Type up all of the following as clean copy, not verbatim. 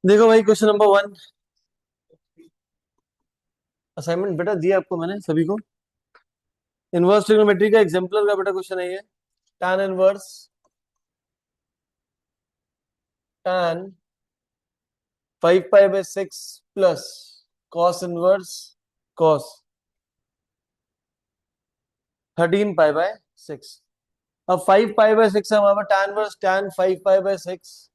देखो भाई, question number 1। Assignment बेटा दिया आपको मैंने सभी को। इनवर्स ट्रिग्नोमेट्री का एग्जांपलर का बेटा क्वेश्चन है ये। tan इनवर्स tan 5 पाई/6 प्लस cos इनवर्स cos 13 पाई/6। अब 5 पाई/6 है हमारे पास, tan इनवर्स tan 5 पाई/6।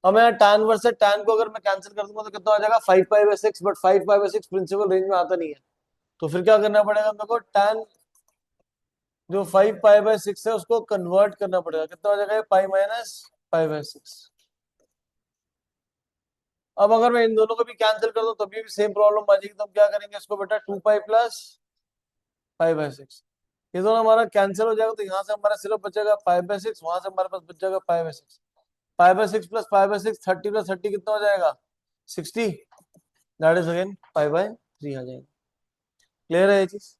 अब मैं tan इनवर्स से tan को अगर मैं कैंसिल कर दूंगा तो कितना हो जाएगा? 5 पाई/6। बट 5 पाई/6 प्रिंसिपल रेंज में आता नहीं है, तो फिर क्या करना पड़ेगा मेरे को? tan जो 5 पाई/6 है उसको कन्वर्ट करना पड़ेगा। कितना हो जाएगा? पाई-पाई/6। अब अगर मैं इन दोनों को भी कैंसिल कर दूं तभी भी सेम प्रॉब्लम आ जाएगी, तो हम क्या करेंगे इसको बेटा? 2 पाई प्लस पाई/6। ये दोनों हमारा कैंसिल हो जाएगा, तो यहाँ से हमारा सिर्फ बचेगा पाई/6, वहां से हमारे पास बच जाएगा पाई/6। पाई/6 प्लस पाई/6, 30 प्लस 30 कितना हो जाएगा? 60। दैट इज अगेन पाई/3 आ जाएगा। क्लियर है ये चीज?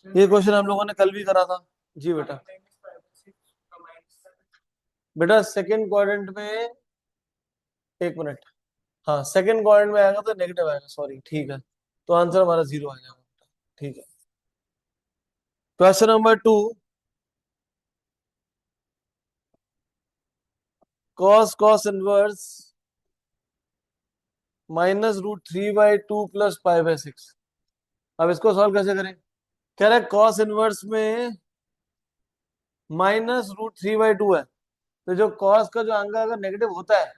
ये क्वेश्चन हम लोगों ने कल भी करा था। जी बेटा। बेटा सेकंड क्वाड्रेंट में, एक मिनट, हाँ सेकंड क्वाड्रेंट में आएगा तो नेगेटिव आएगा, सॉरी, ठीक है। तो आंसर हमारा 0 आ जाएगा। ठीक है। Question number 2। cos inverse -√3/2 plus पाई/6। अब इसको सॉल्व कैसे करें? कह रहे cos इनवर्स में -√3/2 है, तो जो cos का जो एंगल अगर नेगेटिव होता है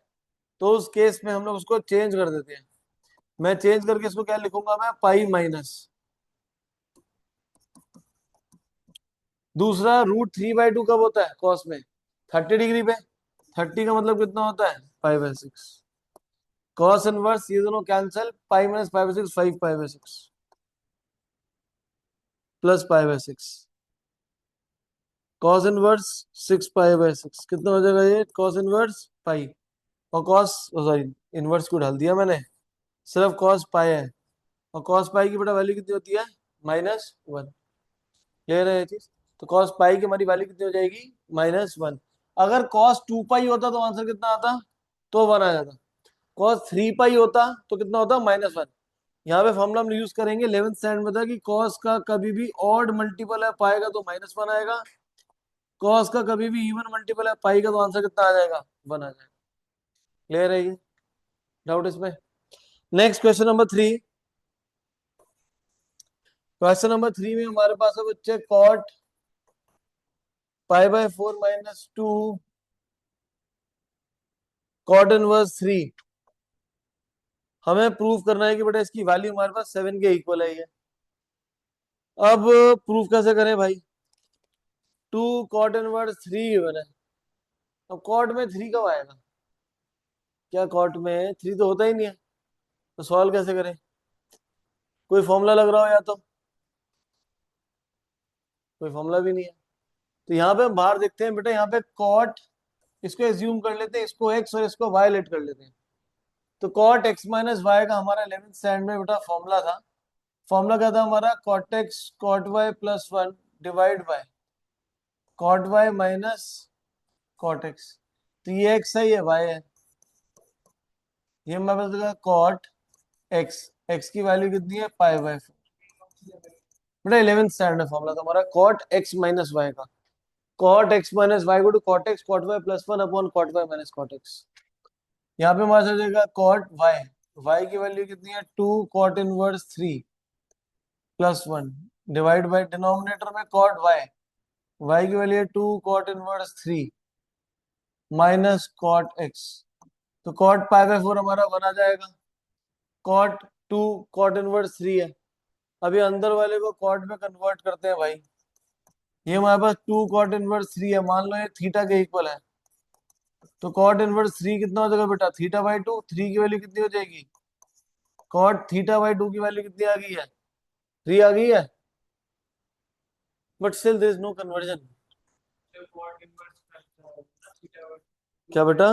तो उस केस में हम लोग उसको चेंज कर देते हैं। मैं चेंज करके इसको क्या लिखूंगा? मैं पाई माइनस, दूसरा √3/2 कब होता है cos में? 30 डिग्री पे। 30 का मतलब कितना होता है? पाई/6। cos इनवर्स ये दोनों कैंसिल, पाई-पाई/6 5 पाई/6 प्लस पाई/6। cos इनवर्स 6 पाई/6 कितना हो जाएगा? ये cos इनवर्स पाई, और cos, सॉरी, इनवर्स को डाल दिया मैंने, सिर्फ cos पाई है। और cos पाई की बेटा वैल्यू कितनी होती है? -1। क्लियर है ये चीज? तो cos पाई की हमारी वैल्यू कितनी हो जाएगी? -1। अगर cos 2 पाई होता तो आंसर कितना आता? तो 1 आ जाता। cos 3 पाई होता तो कितना होता? -1। यहाँ पे फॉर्मूला हम यूज करेंगे 11th स्टैंडर्ड में था कि cos का कभी भी ऑड मल्टीपल है पाएगा तो -1 आएगा, cos का कभी भी इवन मल्टीपल है पाई का तो आंसर कितना आ जाएगा? 1 आ जाएगा। क्लियर है ये? डाउट इसमें? Next question number 3। Question number 3 में हमारे पास है बच्चे cot पाई/4 -2 cot इनवर्स 3। हमें प्रूव करना है कि बेटा इसकी वैल्यू हमारे पास 7 के इक्वल है ये। अब प्रूफ कैसे करें भाई? 2 cot इनवर्स 3 गिवन है। अब cot में 3 कब आएगा? क्या cot में 3 तो होता ही नहीं है, तो सॉल्व कैसे करें? कोई फॉर्मूला लग रहा हो या तो? कोई फॉर्मूला भी नहीं है। तो यहाँ पे हम बाहर देखते हैं बेटा, यहाँ पे cot, इसको एज्यूम कर लेते हैं, इसको x और इसको y लेट कर लेते हैं। तो cot x माइनस वाई का हमारा 11th स्टैंडर्ड में बेटा फॉर्मूला था। फॉर्मूला क्या था हमारा? cot x cot y plus 1 divide by cot y minus cot x। तो ये x है, ये y है। ये हमारे पास देखा cot x, x की वैल्यू कितनी है? पाई/4। बेटा 11th स्टैंडर्ड फॉर्मूला था हमारा cot x माइनस y का। cot x माइनस वाई को to cot x cot y plus 1 upon cot y minus cot x। यहाँ पे हमारे साथ जाएगा cot y, y की वैल्यू कितनी है? 2 cot inverse 3 plus 1 divide by denominator में cot y, y की वैल्यू है 2 cot inverse 3 minus cot x। तो cot पाई/4 हमारा 1 आ जाएगा। cot 2 cot इनवर्स 3 है। अभी अंदर वाले को cot में कन्वर्ट करते हैं भाई। ये हमारे पास 2 cot इनवर्स 3 है, मान लो ये थीटा के इक्वल है। तो cot इनवर्स 3 कितना हो जाएगा बेटा? थीटा/2। 3 की वैल्यू कितनी हो जाएगी? cot थीटा/2 की वैल्यू कितनी आ गई है? 3 आ गई है। But still there is no conversion. क्या बेटा?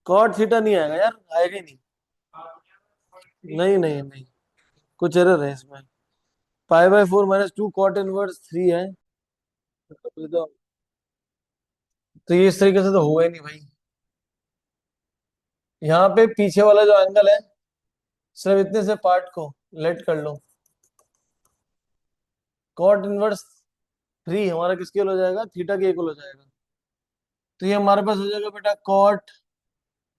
cot थीटा नहीं आएगा यार, आएगा ही नहीं। नहीं नहीं नहीं, कुछ एरर है इसमें। पाई/4 -2 cot इनवर्स 3 है। तो ये इस तरीके से तो होगा ही नहीं भाई। यहाँ पे पीछे वाला जो एंगल है सिर्फ इतने से पार्ट को लेट कर लो। कॉट इनवर्स 3 हमारा किसके इक्वल हो जाएगा, थीटा के इक्वल हो जाएगा। तो ये हमारे पास हो जाएगा बेटा कॉट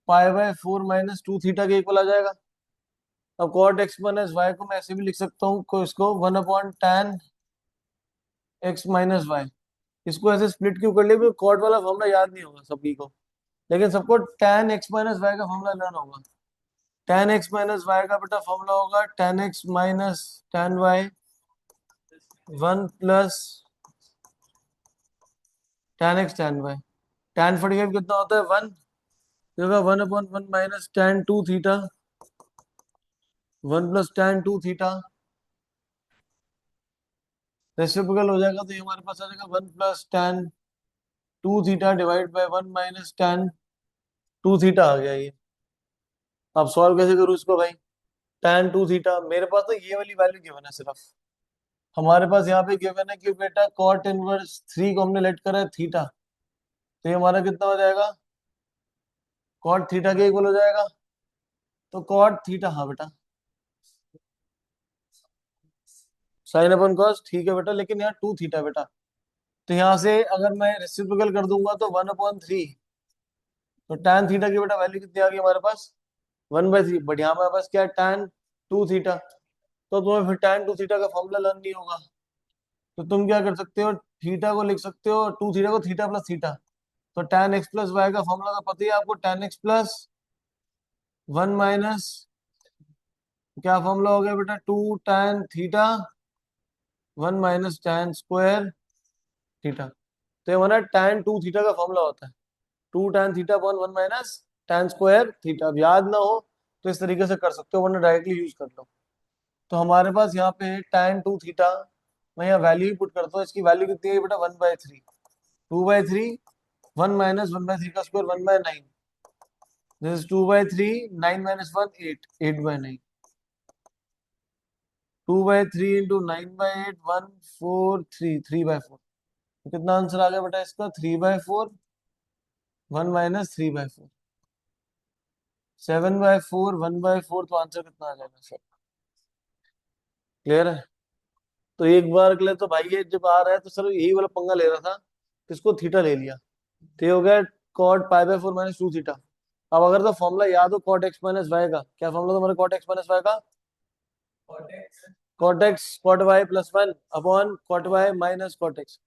पाई/4 माइनस 2 थीटा के इक्वल आ जाएगा। अब कॉट एक्स माइनस वाई को मैं ऐसे भी लिख सकता हूँ को इसको 1/tan एक्स माइनस वाई। इसको ऐसे स्प्लिट क्यों कर लिया, कॉट वाला फॉर्मूला याद नहीं होगा सभी को, लेकिन सबको tan एक्स माइनस वाई का फॉर्मूला लेना होगा। tan एक्स माइनस वाई का बेटा फॉर्मूला होगा tan x minus tan y 1 plus tan x tan y. tan 45 कितना होता है 1, ये होगा 1/1 minus tan 2 theta 1 plus tan 2 theta. Reciprocal हो जाएगा तो ये हमारे पास आ जाएगा 1 plus tan 2 theta divide by 1 minus tan 2 theta आ गया ये। अब सॉल्व कैसे करूँ इसको भाई, tan 2 थीटा मेरे पास तो ये वाली वैल्यू गिवन है सिर्फ। हमारे पास यहाँ पे गिवन है कि बेटा cot इनवर्स 3 को हमने लेट करा है थीटा, तो ये हमारा कितना हो जाएगा, cot थीटा के इक्वल हो जाएगा। तो cot थीटा, हाँ बेटा साइन अपन कॉस ठीक है बेटा, लेकिन यहाँ 2 थीटा बेटा, तो यहाँ से अगर मैं रेसिप्रोकल कर दूंगा तो 1/3। तो tan थीटा की बेटा वैल्यू कितनी आ गई हमारे पास 1/3, बट यहाँ हमारे पास क्या है tan 2 थीटा। तो तुम्हें फिर tan 2 थीटा का फॉर्मूला लर्न नहीं होगा, तो तुम क्या कर सकते हो, थीटा को लिख सकते हो 2 थीटा को थीटा प्लस थीटा। तो tan x प्लस वाई का फॉर्मूला तो पता ही है आपको, tan x प्लस 1 माइनस क्या फॉर्मूला हो गया बेटा 2 tan theta 1 minus tan square theta. तो ये हमारा tan 2 थीटा का फॉर्मूला होता है 2 tan theta upon 1 minus tan square theta. अब याद ना हो तो इस तरीके से कर सकते हो, वरना डायरेक्टली यूज कर लो। तो हमारे पास यहाँ पे tan 2 थीटा, मैं यहाँ वैल्यू ही पुट करता हूँ, इसकी वैल्यू कितनी है बेटा 1/3, 2/3 1 माइनस 1/3 का square 1/9, this is 2/3 9 minus 1 8 8/9, 2/3 into 9/8 143 3/4। तो कितना आंसर आ गया बेटा इसका 3/4 1 माइनस 3/4 7/4 1/4। तो आंसर कितना आ जाएगा सर, क्लियर है। तो एक बार के लिए तो भाई ये जब आ रहा है तो सर यही वाला पंगा ले रहा था, तो इसको थीटा ले लिया, तो ये हो गया कॉट पाई/4 माइनस 2 थीटा। अब अगर तो फॉर्मूला याद हो कॉट एक्स माइनस वाई का, क्या फॉर्मूला था हमारे कॉट एक्स माइनस वाई का, cot x cot y plus 1 upon cot y minus cot x.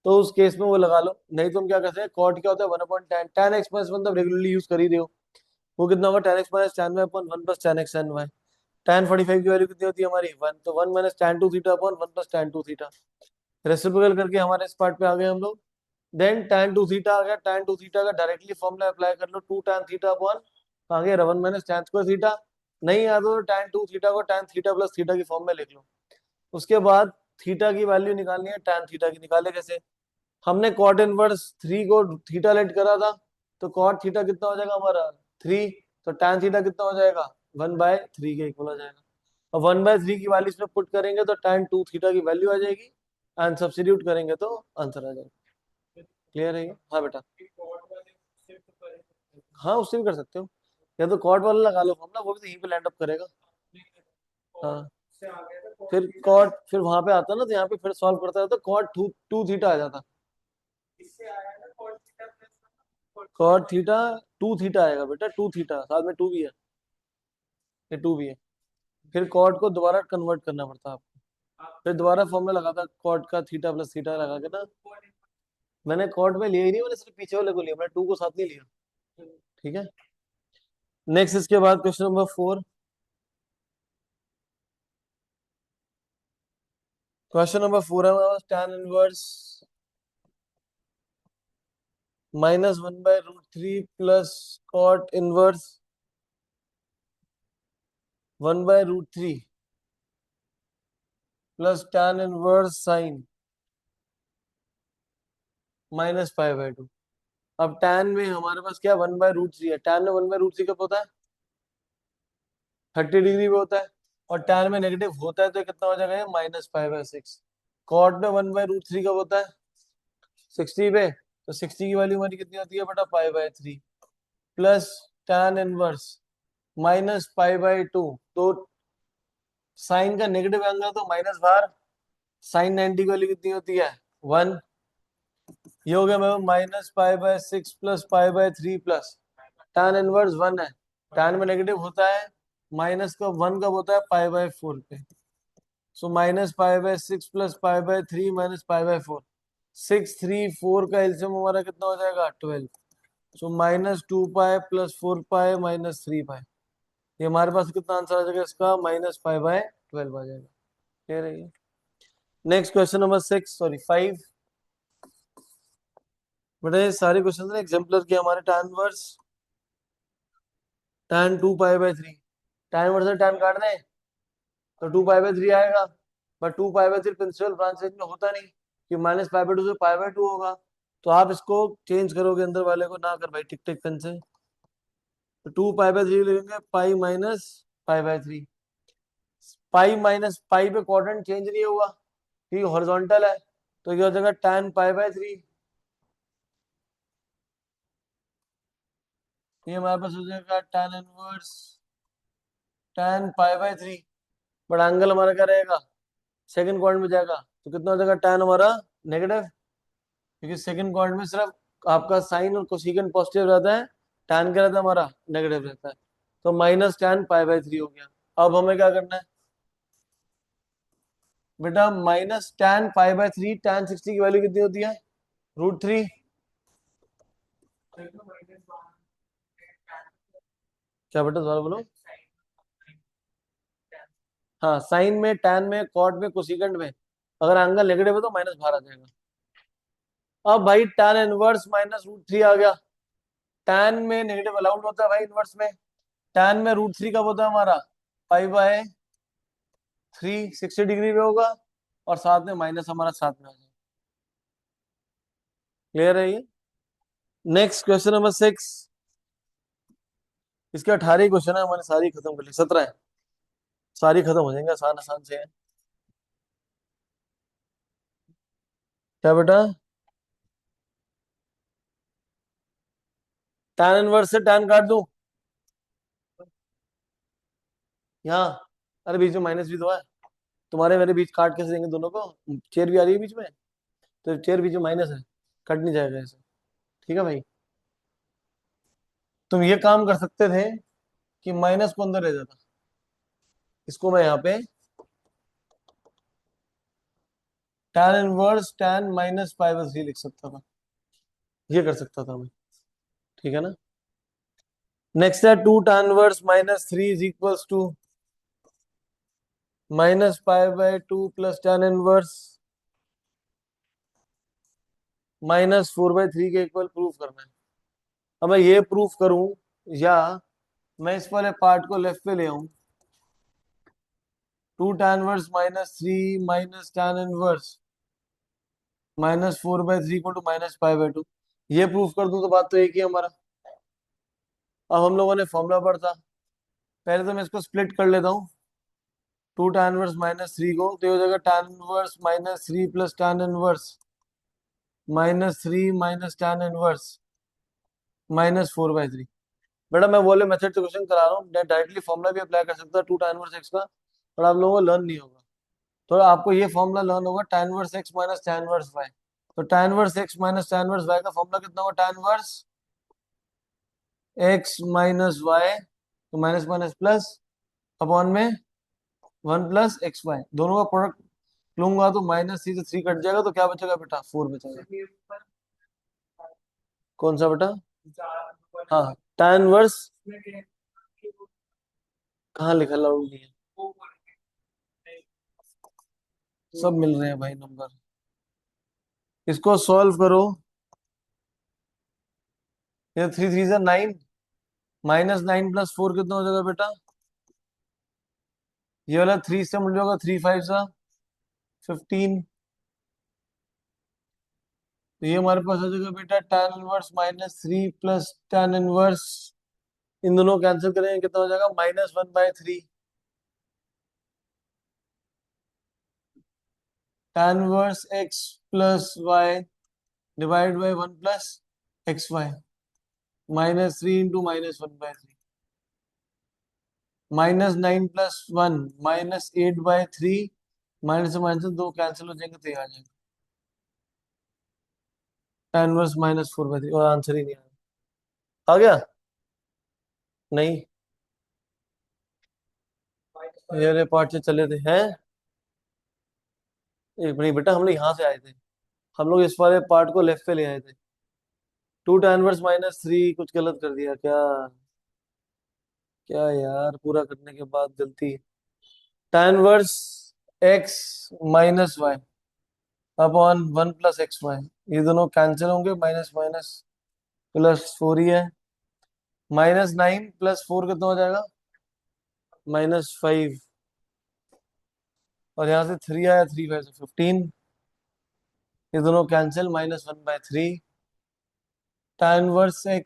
तो उस केस में वो लगा लो, नहीं तो हम क्या करते हैं, कॉट क्या होता है 1/tan, tan एक्स माइनस 1 तो रेगुलरली यूज कर ही रहे हो, वो कितना होगा tan x minus tan y upon 1 plus tan x tan y. tan 45 की वैल्यू कितनी होती है हमारी 1, तो 1 minus tan 2 theta upon 1 plus tan 2 theta. Reciprocal करके हमारे इस पार्ट पे आ गए हम लोग। देन tan 2 थीटा आ गया, tan 2 थीटा का डायरेक्टली फॉर्मूला अप्लाई कर लो 2 tan थीटा अपॉन आ गया 1 माइनस tan स्क्वायर थीटा। नहीं आता तो tan 2 थीटा को tan थीटा प्लस थीटा की फॉर्म में लिख लो। उसके बाद थीटा की वैल्यू निकालनी है, tan थीटा की निकाले कैसे, हमने कॉट इनवर्स 3 को थीटा लेट करा था, तो कॉट थीटा कितना हो जाएगा हमारा 3, तो tan थीटा कितना हो जाएगा 1/3 के इक्वल हो जाएगा। और 1/3 की वैल्यू इसमें पुट करेंगे तो tan 2 थीटा की वैल्यू आ जाएगी, एंड सब्स्टिट्यूट करेंगे तो आंसर आ जाएगा। क्लियर है ये? हाँ बेटा, हाँ उससे भी कर सकते हो, या तो कॉट वाला लगा लो फॉर्मूला, वो भी तो यहीं पे लैंड अप करेगा। हाँ फिर कॉट फिर वहां पे आता ना, तो यहाँ पे फिर सॉल्व करता है तो कॉट 2 थीटा आ जाता, कॉट थीटा 2 थीटा आएगा बेटा, 2 थीटा साथ में 2 भी है, ये 2 भी है। फिर कॉट को दोबारा कन्वर्ट करना पड़ता है आपको, फिर दोबारा फॉर्मूला लगाता कॉट का थीटा प्लस थीटा लगा के ना। मैंने कॉट में लिया ही नहीं, मैंने सिर्फ पीछे वाले को लिया, मैंने 2 को साथ नहीं लिया। ठीक है, नेक्स्ट इसके बाद क्वेश्चन नंबर 4। क्वेश्चन नंबर 4 है हमारे पास, tan inverse -1/√3 plus cot inverse 1/√3 plus tan inverse sine -π/2। अब tan में हमारे पास क्या 1/√3 है, tan में 1/√3 कब होता है 30 डिग्री पे होता है, और tan में नेगेटिव होता है तो ये कितना हो जाएगा -π/6। कॉट में 1/√3 कब होता है 60 पे, तो 60 की वैल्यू हमारी कितनी होती है बेटा π/3 plus tan inverse minus pi by two, तो साइन का नेगेटिव एंगल तो माइनस बाहर, साइन 90 की वैल्यू कितनी होती है 1। ये हो गया मेरे minus pi bye 6 plus pi by 3 plus tan inverse 1 है, tan में नेगेटिव होता है, माइनस का 1 कब होता है पाई बाय 4 पे। So minus pi bye 6 plus pi by 3 minus pi bye 4, 6 3 4 का एलसीएम हमारा कितना हो जाएगा 12। So minus 2 pi plus 4 pi minus 3 पाई, ये हमारे पास कितना आंसर आ जाएगा इसका माइनस पाई बाय 12 आ जाएगा। क्लियर है ये। Next question number 6 sorry 5। बेटा ये सारे क्वेश्चन एग्जाम्पलर के हमारे tan inverse tan 2 pi by 3, tan inverse से tan काट दें तो 2 पाई बाय 3 आएगा, but 2 pi by 3 principal branches में होता नहीं कि माइनस पाई बाय 2 से पाई बाय 2 होगा, तो आप इसको चेंज करोगे अंदर वाले को ना कर भाई टिक टिक पेन से, तो 2 पाई बाय 3 लिखेंगे pi minus pi by 3, pi minus pi पे क्वाड्रेंट चेंज नहीं होगा क्योंकि हॉरिजॉन्टल है, तो ये हो जाएगा tan पाई बाय 3, ये हमारे पास हो जाएगा tan inverse tan pi by 3, but angle हमारा क्या रहेगा सेकंड क्वाड्रेंट में जाएगा, तो कितना हो जाएगा tan हमारा नेगेटिव, क्योंकि सेकंड क्वाड्रेंट में सिर्फ आपका साइन और कोसिकेंट पॉजिटिव रहता है, tan क्या रहता है हमारा नेगेटिव रहता है, तो माइनस tan पाई बाय 3 हो गया। अब हमें क्या करना है बेटा, minus tan pi by 3, tan 60 की वैल्यू कितनी होती है √3। क्या बेटा दोबारा बोलो। हाँ साइन में tan में कॉट में कोसिकेंट में अगर एंगल नेगेटिव है तो माइनस बाहर आ जाएगा। अब भाई tan इनवर्स माइनस √3 आ गया, tan में नेगेटिव अलाउड होता है भाई इनवर्स में, tan में √3 कब होता है हमारा पाई बाय 3 60 डिग्री में होगा, और साथ में माइनस हमारा साथ में आ जाएगा। क्लियर है ये। नेक्स्ट क्वेश्चन नंबर 6, इसके 18 क्वेश्चन है, हमारे सारी खत्म कर ली, 17 है, सारी खत्म हो जाएंगे, आसान आसान से है। क्या बेटा tan इनवर्स से tan काट दूं यहाँ, अरे बीच में माइनस भी तो है, तुम्हारे मेरे बीच काट कैसे देंगे दोनों को, चेयर भी आ रही है बीच में, तो चेयर बीच में माइनस है, कट नहीं जाएगा ऐसे। ठीक है भाई, तुम ये काम कर सकते थे कि माइनस को अंदर ले जाता, इसको मैं यहाँ पे tan inverse tan minus pi by 3 लिख सकता था, ये कर सकता था मैं। ठीक है ना। नेक्स्ट है 2 tan inverse minus 3 is equals to minus pi by 2 plus tan inverse minus 4/3 के इक्वल प्रूफ करना है। अब मैं ये प्रूफ करूं या मैं इस वाले पार्ट को लेफ्ट पे ले आऊं, 2 tan inverse minus 3 minus tan inverse minus 4/3 equal to minus pi by 2, ये प्रूफ कर दूं तो बात तो एक ही है हमारा। अब हम लोगों ने फॉर्मूला पढ़ा था, पहले तो मैं इसको स्प्लिट कर लेता हूँ, 2 tan इनवर्स माइनस 3 को, तो ये हो जाएगा tan inverse minus 3 plus tan inverse minus 3 minus tan inverse minus 4/3। बेटा मैं बोले मेथड से क्वेश्चन करा रहा हूँ, मैं डायरेक्टली फॉर्मूला भी अप्लाई कर सकता है 2 tan इनवर्स x का, पर आप लोगों को लर्न नहीं होगा, तो आपको ये फॉर्मूला लर्न होगा tan inverse x minus tan inverse y। तो tan inverse x minus tan inverse y का फॉर्मूला कितना होगा, tan inverse x minus y, तो माइनस माइनस प्लस अपॉन में 1 प्लस एक्स वाई, दोनों का प्रोडक्ट लूंगा तो माइनस 3 से 3 कट जाएगा, तो क्या बचेगा बेटा 4 बचेगा। कौन सा बेटा, हाँ tan इनवर्स कहाँ लिखा, लाउड नहीं है, सब मिल रहे हैं भाई नंबर, इसको सॉल्व करो, ये 3 3 से 9 माइनस 9 प्लस 4 कितना हो जाएगा बेटा, ये वाला 3 से मिल जाएगा 3 5 सा 15, तो ये हमारे पास हो जाएगा बेटा tan inverse minus 3 plus tan inverse, इन दोनों कैंसिल करेंगे कितना हो जाएगा -1/3 tan inverse x plus y divide by 1 plus x y, -3 into -1/3, -9 + 1 -8/3, minus से माइनस दो कैंसिल हो जाएंगे तो ये आ जाएगा tan वर्स -4/3, और आंसर ही नहीं आ गया। नहीं, ये वाले पार्ट से चले थे हैं। एक नहीं बेटा, हम लोग यहाँ से आए थे, हम लोग इस वाले पार्ट को लेफ्ट पे ले आए थे। 2 tan वर्स -3 कुछ गलत कर दिया क्या? क्या यार, पूरा करने के बाद गलती। tan inverse x - y upon 1 + xy, ये दोनों कैंसिल होंगे, माइनस माइनस +4 ही है। -9 + 4 कितना हो जाएगा? -5, और यहाँ से 3 आया, 3 5 से 15, ये दोनों कैंसिल, -1/3 tan वर्स x,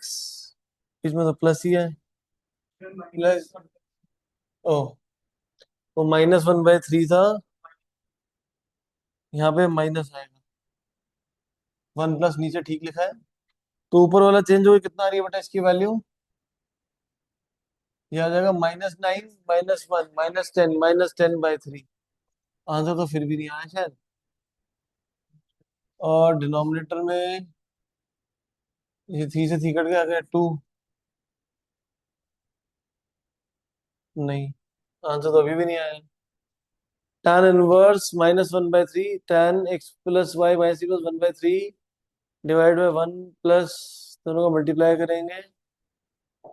इसमें तो प्लस ही है, प्लस, ओ, तो -1/3 था, यहाँ पे माइनस आएगा, 1 प्लस नीचे ठीक लिखा है, तो ऊपर वाला चेंज होगा, कितना आ रही है बेटा इसकी वैल्यू? ये आ जाएगा -9 -1 -10 आंसर तो फिर भी नहीं आया शायद। और डिनोमिनेटर में ये 3 से 3 कट गया, आ गया 2। नहीं, आंसर तो अभी भी नहीं आया। tan inverse -1/3, tan x + y -1/3 divide by 1 plus, दोनों को मल्टीप्लाई करेंगे,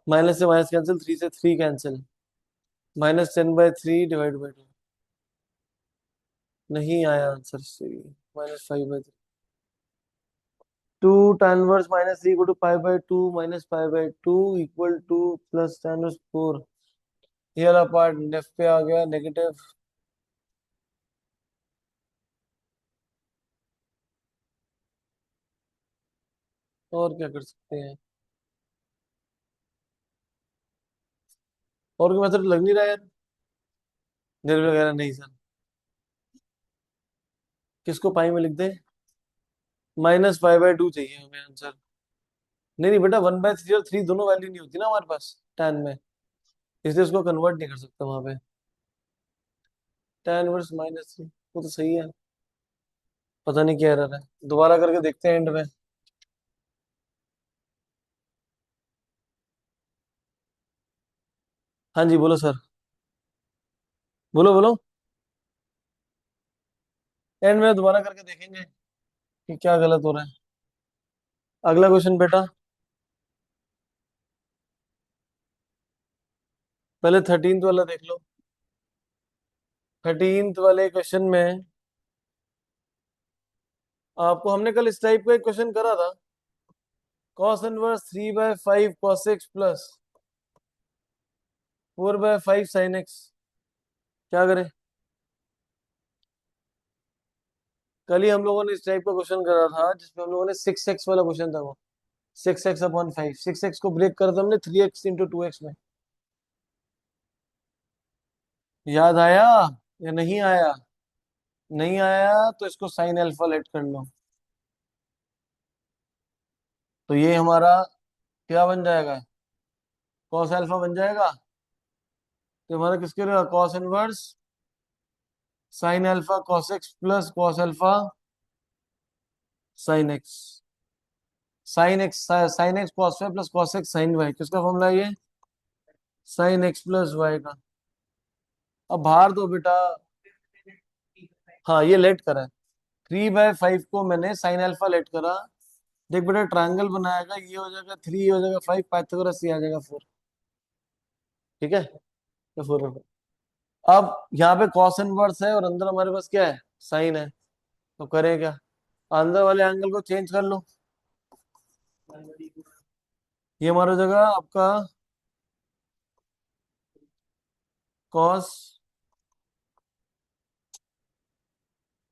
माइनस से माइनस कैंसिल, 3 से 3 कैंसिल, -10/3 डिवाइड बाय 2, नहीं आया आंसर से, -5/3। 2 tan inverse -3 = π/2 -π/2 equal to plus tan inverse 4, ये वाला पार्ट लेफ्ट पे आ गया नेगेटिव। और क्या कर सकते हैं? और कोई मेथड लग नहीं रहा यार। देर वगैरह नहीं सर। किसको पाई में लिख दे? -5/2 चाहिए हमें आंसर। नहीं नहीं बेटा, 1/3 और 3 दोनों वैल्यू नहीं होती ना हमारे पास tan में, इसलिए उसको कन्वर्ट नहीं कर सकता वहां पे। tan वर्स -3, वो तो सही है, पता नहीं क्या एरर है, दोबारा करके देखते हैं एंड में। हाँ जी बोलो सर, बोलो बोलो। एंड में दोबारा करके देखेंगे कि क्या गलत हो रहा है। अगला क्वेश्चन बेटा, पहले 13th वाला देख लो। 13th वाले क्वेश्चन में आपको हमने कल इस टाइप का एक क्वेश्चन करा था, cos inverse 3/5 cos x plus 4/5 sin x, क्या करें? कल ही हम लोगों ने इस टाइप का क्वेश्चन करा था, जिसमें हम लोगों ने 6x वाला क्वेश्चन था वो, 6x/5, 6x को ब्रेक करा था हमने 3x × 2x में। याद आया या नहीं आया? नहीं आया तो इसको साइन अल्फा लेट कर लो, तो ये हमारा क्या बन जाएगा? कॉस अल्फा बन जाएगा। तो हमारा किसके लिए cos inverse sine alpha cos x plus cos alpha sine x, sine x cos y plus cos x sine y, किसका फॉर्मूला है ये? साइन एक्स प्लस वाई का। अब बाहर दो बेटा, हाँ ये लेट करा है, 3/5 को मैंने साइन अल्फा लेट करा। देख बेटा, ट्रायंगल बनाएगा, ये हो जाएगा 3, हो जाएगा 5, पाइथागोरस ये आ जाएगा 4, ठीक है, तो 4। अब यहाँ पे कॉस इनवर्स है और अंदर हमारे पास क्या है? साइन है, तो करें क्या? अंदर वाले एंगल को चेंज कर लो, ये हमारा जगह आपका कॉस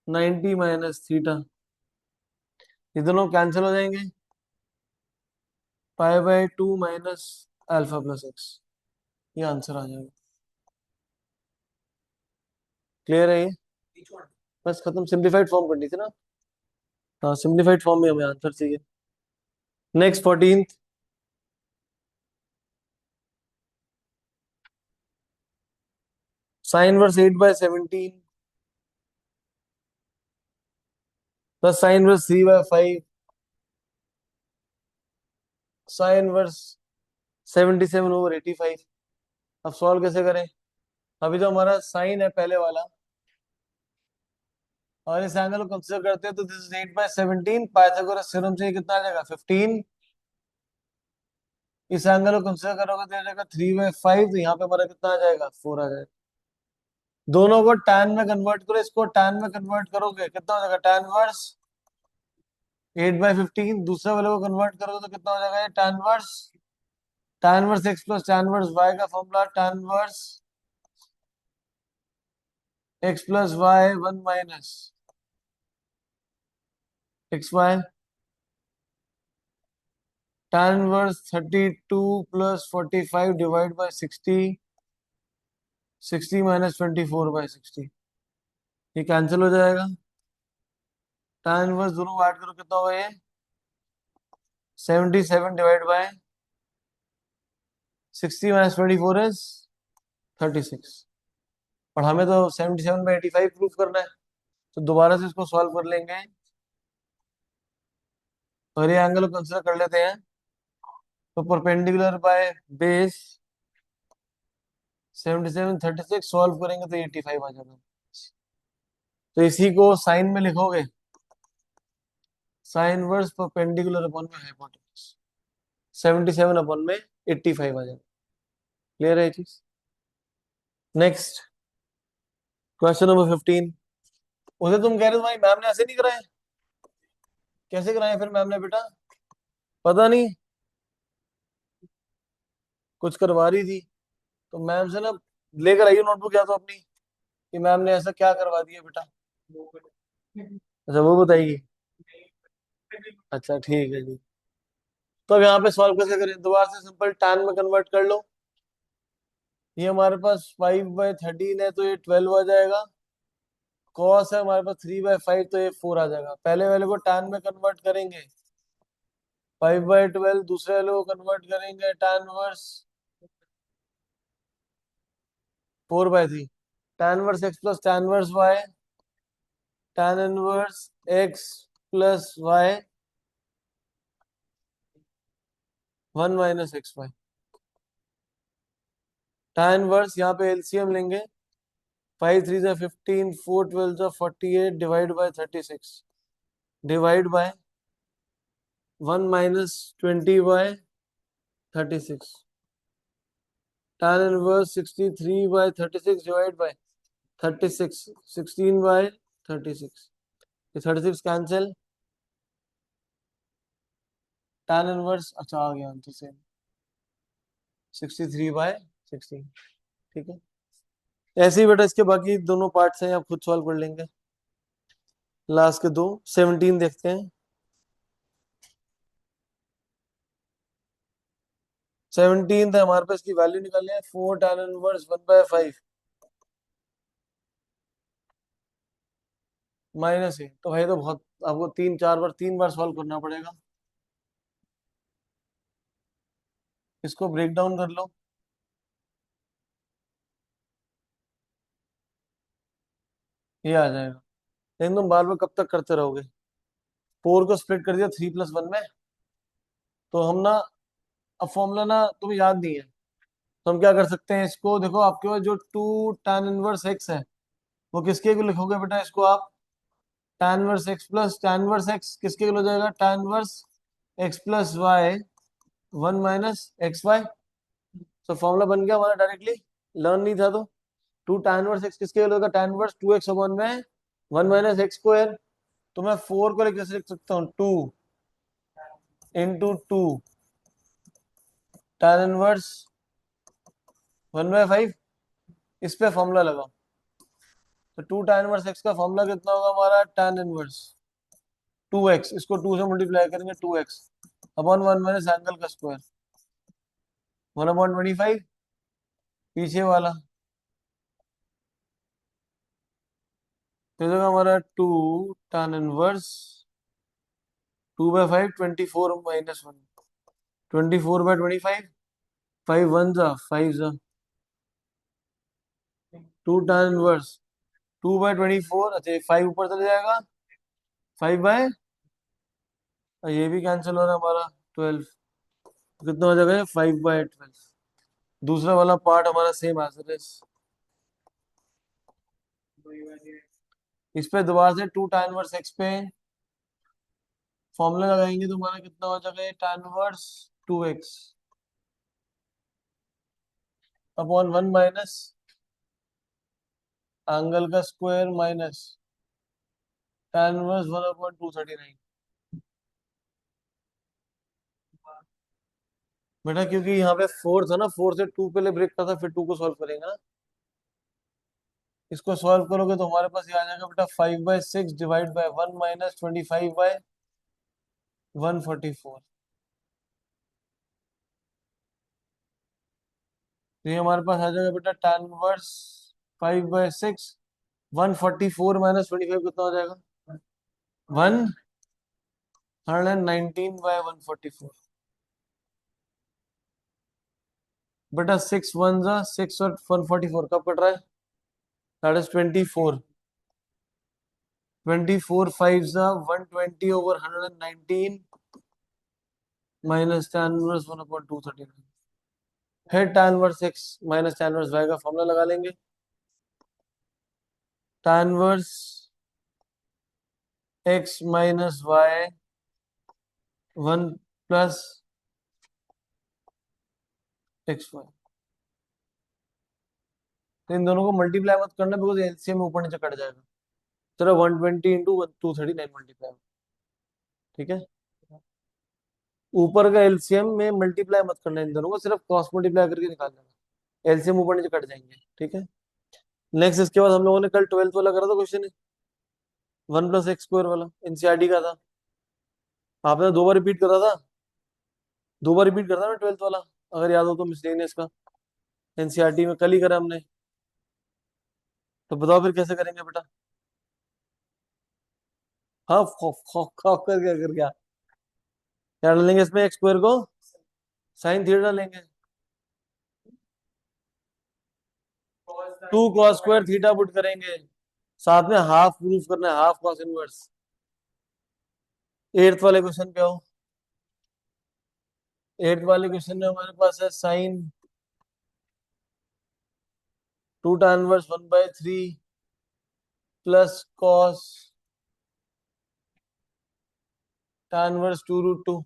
90 माइनस थीटा, ये दोनों कैंसिल हो जाएंगे, π/2 माइनस अल्फा प्लस एक्स, ये आंसर आ जाएगा। क्लियर है ये? बस खत्म, सिंप्लीफाइड फॉर्म करनी थी ना। हाँ सिंप्लीफाइड फॉर्म में हमें आंसर चाहिए। Next 14th, sine inverse 8/17 plus sine inverse 3/5 sine inverse 77/85। अब सॉल्व कैसे करें? अभी तो हमारा साइन है पहले वाला, और इस एंगल को कंसीडर करते हैं तो दिस इज 8/17। पाइथागोरस थ्योरम से ये कितना आ जाएगा? 15। इस एंगल को कंसीडर करोगे तो आ जाएगा 3/5। तो यहाँ पे हमारा कितना आ जाएगा? 4 आ जाएगा। दोनों को tan में कन्वर्ट करो, इसको tan में कन्वर्ट करोगे कितना हो जाएगा? tan inverse 8/15। दूसरे वाले को कन्वर्ट करोगे तो कितना हो जाएगा? ये tan inverse x plus tan inverse y का formula tan inverse x plus y 1 minus x y tan inverse 32 plus 45 divide by 60 60 minus 24/60। ये कैंसिल हो जाएगा। tan वर्स दोनों को ऐड करो कितना होगा? ये 77 डिवाइड बाय 60 माइनस 24 इज 36। और हमें तो 77/85 प्रूफ करना है, तो दोबारा से इसको सॉल्व कर लेंगे और ये एंगल को कंसीडर कर लेते हैं। तो परपेंडिकुलर बाय बेस 77 36 सॉल्व करेंगे तो 85 आ जाएगा। तो इसी को साइन में लिखोगे, साइन वर्स परपेंडिकुलर अपॉन में हाइपोटेनस 77 अपॉन में 85 आ जाएगा। क्लियर है ये चीज? Next question number 15। उसे तुम कह रहे हो भाई मैम ने ऐसे नहीं कराए, कैसे कराए फिर मैम ने बेटा? पता नहीं, कुछ करवा रही थी तो मैम से ना लेकर आइए नोटबुक या तो अपनी, कि मैम ने ऐसा क्या करवा दिया बेटा। अच्छा वो बताइए। अच्छा ठीक है जी। तो अब यहाँ पे सॉल्व कैसे करें? दोबारा से सिंपल tan में कन्वर्ट कर लो। ये हमारे पास 5/13 है तो ये 12 आ जाएगा। कॉस है हमारे पास 3/5 तो ये 4 आ जाएगा। पहले वाले को tan में कन्वर्ट करेंगे 5/12, दूसरे वाले को कन्वर्ट करेंगे tan inverse 4/3। tan inverse x plus tan inverse y tan inverse x plus y 1 minus x y. tan inverse यहाँ पे एलसीएम लेंगे, 5 3 जा 15, 4 12 जा 48 divide by 36 divide by 1 minus 20/36। tan inverse 63/36 divide by 36 16/36। ये 36 कैंसिल, tan इनवर्स अच्छा आ गया answer same 63/16। ठीक है, ऐसे ही बेटा इसके बाकी दोनों पार्ट्स हैं, आप खुद सॉल्व कर लेंगे। लास्ट के दो 17 देखते हैं। 17 है हमारे पास, की वैल्यू निकालनी है 4 tan इनवर्स 1/5 माइनस ए। तो भाई तो बहुत, आपको 3 4 बार सॉल्व करना पड़ेगा। इसको ब्रेक डाउन कर लो। ये आ जाएगा, लेकिन तुम बार बार कब तक करते रहोगे? 4 को स्प्लिट कर दिया 3+1 में, तो हम ना, अब फॉर्मूला ना तुम्हें याद नहीं है, तो हम क्या कर सकते हैं, इसको देखो आपके पास जो 2 tan इनवर्स एक्स है वो किसके को लिखोगे बेटा? इसको आप tan inverse x plus tan inverse x किसके को हो जाएगा? tan inverse x plus y 1 minus x y. तो फॉर्मूला बन गया हमारा डायरेक्टली, लर्न नहीं था तो। 2 tan इनवर्स एक्स किसके लिए होगा? tan इनवर्स 2x अपॉन में 1 माइनस एक्स स्क्वायर। तो मैं 4 को कैसे लिख सकता हूँ? 2 इंटू 2 tan इनवर्स 1/5। इस पे फॉर्मूला लगाओ, तो 2 tan इनवर्स एक्स का फॉर्मूला कितना होगा हमारा? tan इनवर्स 2x, इसको 2 से मल्टीप्लाई करेंगे 2x अपॉन 1 माइनस एंगल का स्क्वायर 1/25। पीछे वाला तो होगा हमारा 2 tan इनवर्स 2/5 24 माइनस 1 24/25। 5 1 जा 5 जा 2 tan 1, 2/24। अच्छा, 5 ऊपर चले जाएगा, 5/, ये भी कैंसिल हो रहा है हमारा, 12। कितना हो जाएगा, 5/12। दूसरा वाला पार्ट हमारा सेम आंसर है। इस पे दोबारा से 2 tan 1 x पे फॉर्मूला लगाएंगे तो हमारा कितना हो जाएगा, tan 1 2x upon 1 minus angle का स्क्वायर माइनस tan 1 1/239। बेटा क्योंकि यहाँ पे 4 था ना, 4 से 2 पहले ब्रेक का था, फिर 2 को सॉल्व करेंगे ना। इसको सॉल्व करोगे तो हमारे पास ये आ जाएगा बेटा 5/6 डिवाइड बाय 1 माइनस 25/144। तो ये हमारे पास आ जाएगा बेटा tan 1 5/6, 144 - 25 कितना हो जाएगा, 119/144। बेटा 6 1 6 और 144 कब कट रहा है, दैट इज 24। 24 5 120/119 minus tan 1 1/239। फिर tan 1 6 माइनस tan 1 y का फॉर्मूला लगा लेंगे। tan 1 x minus y 1 plus xy। तो इन दोनों को मल्टीप्लाई मत करना, बिकॉज एलसीएम ऊपर नीचे कट जाएगा। चलो 120 इंटू 239 मल्टीप्लाई, ठीक है। ऊपर का एलसीएम में मल्टीप्लाई मत करना इन दोनों को, सिर्फ क्रॉस मल्टीप्लाई करके निकाल देना, एलसीएम ऊपर नीचे कट जाएंगे, ठीक है। नेक्स्ट इसके बाद हम लोगों ने कल 12th वाला करा था क्वेश्चन, 1 + x² वाला, एनसीईआरटी का था। आपने 2 बार रिपीट करा था, 2 बार रिपीट करता ना 12th वाला, अगर याद हो तो, मिसलेनियस का एनसीईआरटी में कल ही करा हमने। तो बताओ फिर कैसे करेंगे बेटा। हाँ, खौफ खौफ खौफ कर क्या क्या डालेंगे इसमें, x² को साइन थीटा डालेंगे, 2 cos² पुट करेंगे, साथ में हाफ प्रूफ करना है, हाफ कॉस इनवर्स। 8th वाले क्वेश्चन पे आओ। 8th वाले क्वेश्चन में हमारे पास है sine 2 tan 1 1/3 plus cos tan 1 2√2।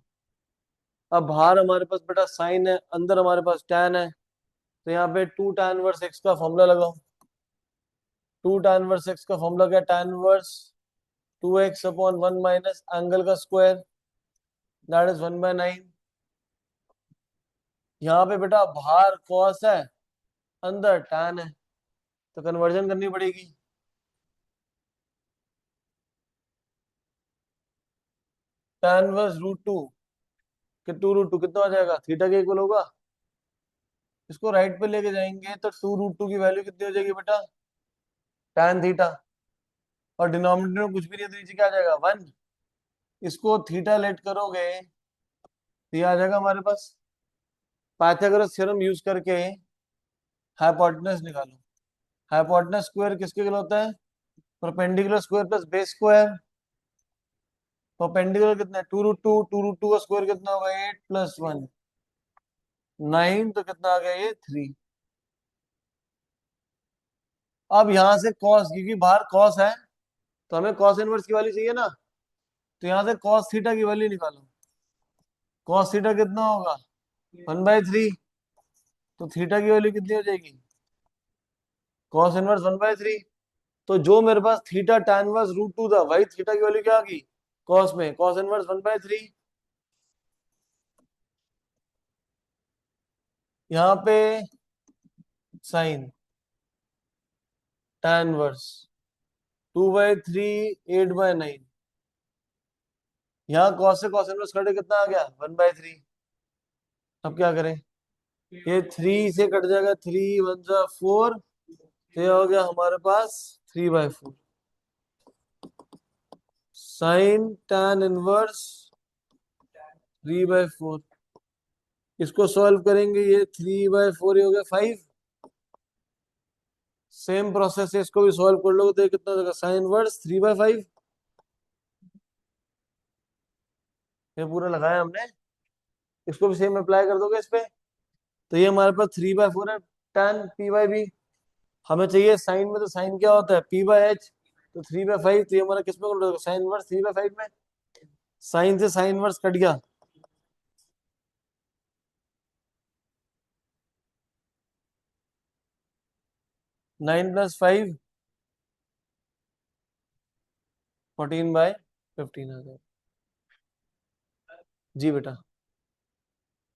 अब बाहर हमारे पास बेटा साइन है, अंदर हमारे पास tan है, तो यहाँ पे 2 tan 1 x का फॉर्मूला लगाओ। 2 tan 1 x का फॉर्मूला क्या, tan 1 2x upon 1 minus angle का स्क्वायर, दैट इज 1/9। यहाँ पे बेटा बाहर कॉस है, अंदर tan है, तो कन्वर्जन करनी पड़ेगी। tan 1 √2 कि 2√2 कितना हो जाएगा, थीटा के इक्वल होगा। इसको राइट पे लेके जाएंगे तो 2√2 की वैल्यू कितनी हो जाएगी बेटा, tan थीटा। और डिनोमिनेटर में कुछ भी नहीं है तो नीचे क्या आ जाएगा, 1। इसको थीटा लेट करोगे तो ये आ जाएगा हमारे पास। पाइथागोरस थ्योरम यूज करके हाइपोटेनस निकालो। हाइपोटेनस स्क्वायर किसके इक्वल होता है, perpendicular square plus base square. Perpendicular कितना है, 2√2, 2√2 का स्क्वायर कितना होगा, 8 + 1 9, तो कितना आ गया ये 3। अब यहां से कॉस, क्योंकि बाहर कॉस है तो हमें कॉस इनवर्स की वैल्यू चाहिए ना, तो यहां से कॉस थीटा की वैल्यू निकालो। कॉस थीटा कितना होगा, 1/3। तो थीटा की वैल्यू कितनी हो जाएगी, कॉस इनवर्स 1/3। तो जो मेरे पास थीटा tan 1 √2 था, वही थीटा की वैल्यू क्या आ गई, कॉस में कॉस इनवर्स 1/3। यहाँ पे साइन tan 1 2/3 8/9। यहाँ कॉस से कॉस इनवर्स कटे कितना आ गया, 1/3। अब क्या करें, ये 3 से कट जाएगा, 3 1 4, ये हो गया हमारे पास 3/4। Sign tan inverse 3/4। इसको सॉल्व करेंगे, ये 3/4 हो गया 5। सेम प्रोसेस से इसको भी सॉल्व कर लो तो कितना देगा, साइन इनवर्स 3/5। ये पूरा लगाया हमने, इसको भी सेम अप्लाई कर दोगे इस पे। तो ये हमारे पास 3/4 है, tan p/b। हमें चाहिए साइन में, तो साइन क्या होता है, p/h। तो 3/5, तो ये हमारा किस में कन्वर्ट होगा, साइन इनवर्स 3/5 में। साइन से साइन इनवर्स कट गया, 9 + 5 14/15 आ गया। जी बेटा।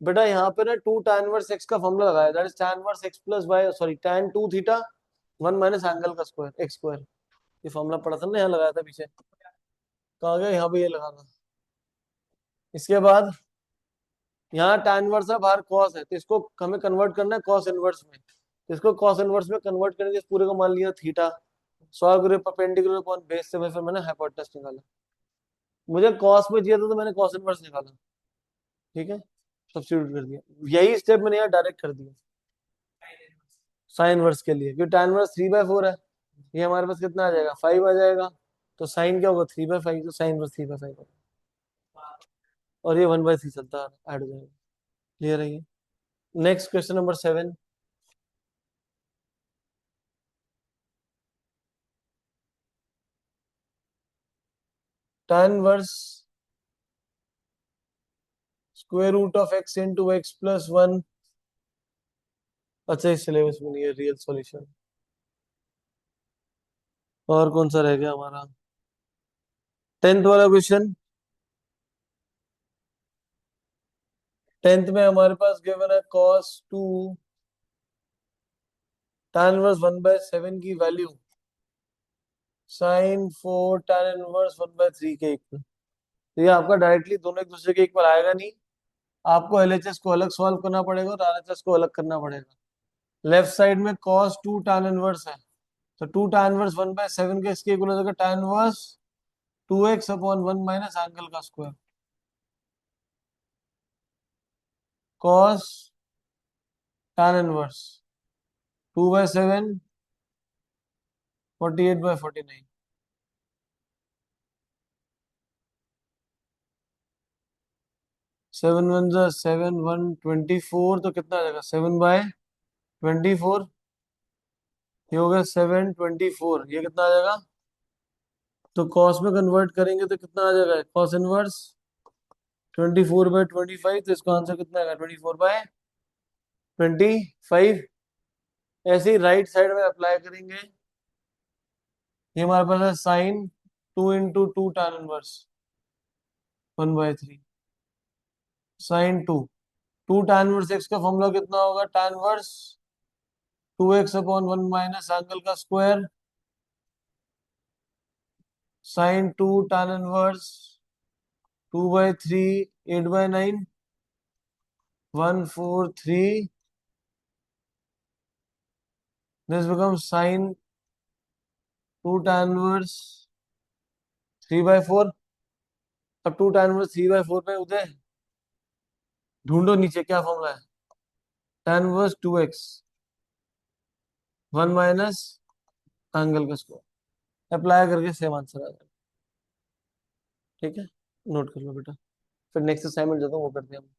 बेटा यहाँ पे ना 2 tan−1 x का फॉर्मूला लगाया, that is tan−1 x + y, sorry tan 2 theta 1 - angle का स्क्वायर x स्क्वायर। ये फॉर्मूला पढ़ा था ना, यहाँ लगाया था पीछे। कहाँ गया, यहाँ पे ये लगाना। इसके बाद यहाँ tan इनवर्स है, बाहर cos है, तो इसको हमें कन्वर्ट करना है cos इनवर्स में। तो इसको cos इनवर्स में कन्वर्ट करेंगे, इस पूरे को मान लिया थीटा, सॉल्व करिए परपेंडिकुलर अपॉन बेस से, फिर मैंने हाइपोटेनस निकाला। मुझे cos में चाहिए था तो मैंने cos इनवर्स निकाला। ठीक है, सब्स्टिट्यूट कर दिया। यही स्टेप मैंने यहाँ डायरेक्ट कर दिया साइन इनवर्स के लिए, क्योंकि tan इनवर्स 3/4 है। ये हमारे पास कितना आ जाएगा, 5 आ जाएगा। तो साइन क्या होगा, 3/5, तो साइन इनवर्स 3/5 होगा। और ये 1/3 चलता ऐड हो जाएगा। क्लियर है ये। Next question number 7। tan inverse square root of x into x plus 1। अच्छा, इस सिलेबस में नहीं है रियल सॉल्यूशन। और कौन सा रह गया हमारा, 10th वाला क्वेश्चन। 10th में हमारे पास गिवन है cos 2 tan इनवर्स 1/7 की वैल्यू sin 4 tan इनवर्स 1/3 के इक्वल। तो ये आपका डायरेक्टली दोनों एक दूसरे के इक्वल आएगा नहीं, आपको एलएचएस को अलग सॉल्व करना पड़ेगा और आरएचएस को अलग करना पड़ेगा। लेफ्ट साइड में cos 2 tan इनवर्स है, तो 2 tan इनवर्स 1/7 के इसके इक्वल हो जाएगा tan inverse 2x/1 minus angle का स्क्वायर। cos tan inverse 2/7 48/49। 7 × 1 = 7 1 24, तो कितना आ जाएगा 7/24। ये हो गया 7/24, ये कितना आ जाएगा, तो कॉस में कन्वर्ट करेंगे तो कितना आ जाएगा, कॉस इनवर्स 24/25, तो इसका आंसर कितना आएगा 24/25। ऐसे ही राइट साइड में अप्लाई करेंगे। ये हमारे पास है sine 2 × 2 tan inverse 1/3 sin 2। 2 tan inverse x का फॉर्मूला कितना होगा, tan inverse 2x/1 minus angle का square sin 2 tan inverse 2/3 8/9 143। This becomes sin 2 tan inverse 3/4। अब 2 tan इनवर्स 3/4 पे उदय ढूंढो नीचे क्या फॉर्मूला है, tan inverse 2x 1 minus angle का स्क्वायर। अप्लाई करके सेम आंसर आ जाएगा। ठीक है, नोट कर लो बेटा। फिर नेक्स्ट असाइनमेंट देता हूँ, वो करते हैं हम।